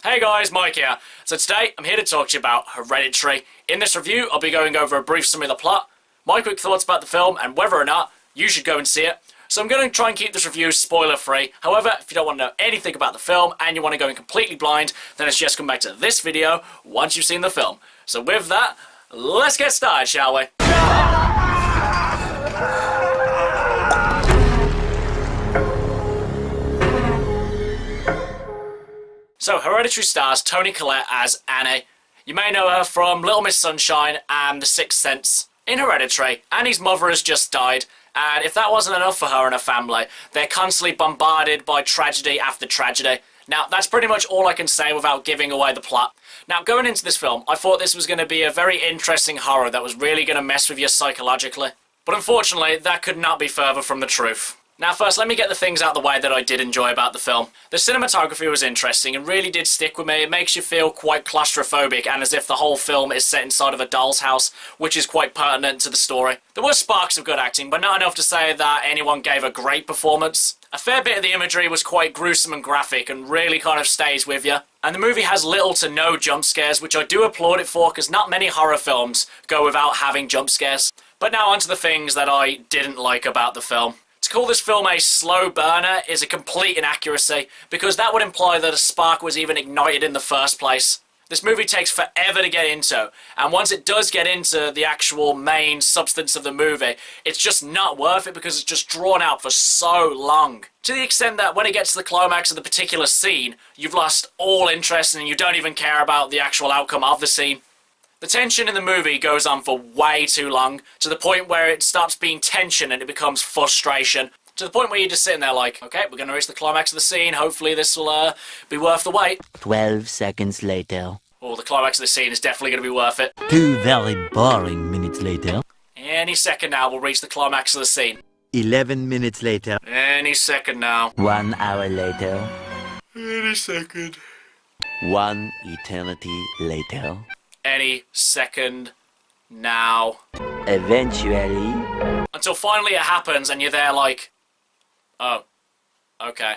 Hey guys, Mike here. So today, I'm here to talk to you about Hereditary. In this review, I'll be going over a brief summary of the plot, my quick thoughts about the film, and whether or not you should go and see it. So I'm going to try and keep this review spoiler-free. However, if you don't want to know anything about the film, and you want to go in completely blind, then it's just come back to this video once you've seen the film. So with that, let's get started, shall we? So, Hereditary stars Toni Collette as Annie. You may know her from Little Miss Sunshine and The Sixth Sense. In Hereditary, Annie's mother has just died, and if that wasn't enough for her and her family, they're constantly bombarded by tragedy after tragedy. Now, that's pretty much all I can say without giving away the plot. Now, going into this film, I thought this was going to be a very interesting horror that was really going to mess with you psychologically. But unfortunately, that could not be further from the truth. Now first, let me get the things out of the way that I did enjoy about the film. The cinematography was interesting and really did stick with me. It makes you feel quite claustrophobic and as if the whole film is set inside of a doll's house, which is quite pertinent to the story. There were sparks of good acting, but not enough to say that anyone gave a great performance. A fair bit of the imagery was quite gruesome and graphic and really kind of stays with you. And the movie has little to no jump scares, which I do applaud it for because not many horror films go without having jump scares. But now onto the things that I didn't like about the film. To call this film a slow burner is a complete inaccuracy, because that would imply that a spark was even ignited in the first place. This movie takes forever to get into, and once it does get into the actual main substance of the movie, it's just not worth it because it's just drawn out for so long. To the extent that when it gets to the climax of the particular scene, you've lost all interest and you don't even care about the actual outcome of the scene. The tension in the movie goes on for way too long, to the point where it stops being tension and it becomes frustration. To the point where you're just sitting there like, okay, we're going to reach the climax of the scene, hopefully this will be worth the wait. 12 seconds later. Oh, the climax of the scene is definitely going to be worth it. 2 very boring minutes later. Any second now we'll reach the climax of the scene. 11 minutes later. Any second now. 1 hour later. Any second. 1 eternity later. Any second now. Eventually. Until finally it happens and you're there like, oh, okay.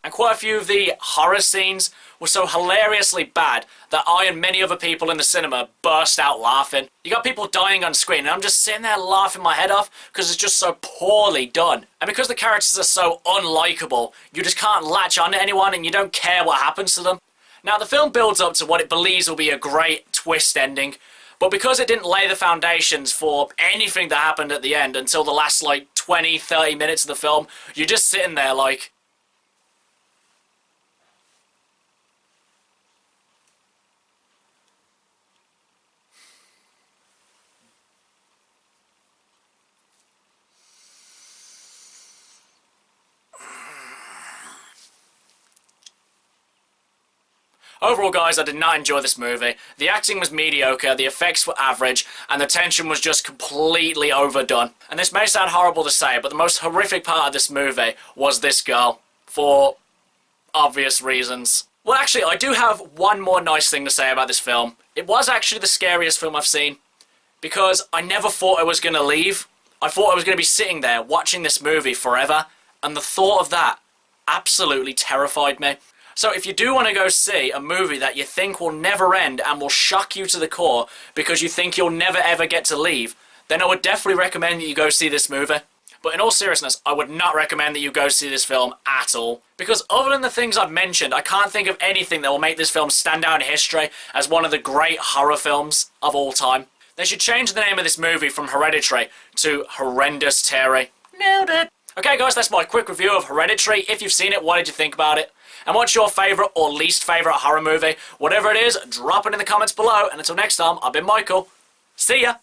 And quite a few of the horror scenes were so hilariously bad that I and many other people in the cinema burst out laughing. You got people dying on screen and I'm just sitting there laughing my head off because it's just so poorly done. And because the characters are so unlikable, you just can't latch on to anyone and you don't care what happens to them. Now the film builds up to what it believes will be a great twist ending, but because it didn't lay the foundations for anything that happened at the end until the last like 20-30 minutes of the film, you're just sitting there like, overall, guys, I did not enjoy this movie. The acting was mediocre, the effects were average, and the tension was just completely overdone. And this may sound horrible to say, but the most horrific part of this movie was this girl, for obvious reasons. Well, actually, I do have one more nice thing to say about this film. It was actually the scariest film I've seen, because I never thought I was going to leave. I thought I was going to be sitting there watching this movie forever, and the thought of that absolutely terrified me. So if you do want to go see a movie that you think will never end and will shock you to the core because you think you'll never ever get to leave, then I would definitely recommend that you go see this movie. But in all seriousness, I would not recommend that you go see this film at all. Because other than the things I've mentioned, I can't think of anything that will make this film stand out in history as one of the great horror films of all time. They should change the name of this movie from Hereditary to Horrendous Terry. Nailed it! Okay guys, that's my quick review of Hereditary. If you've seen it, what did you think about it? And what's your favourite or least favourite horror movie? Whatever it is, drop it in the comments below. And until next time, I've been Michael. See ya!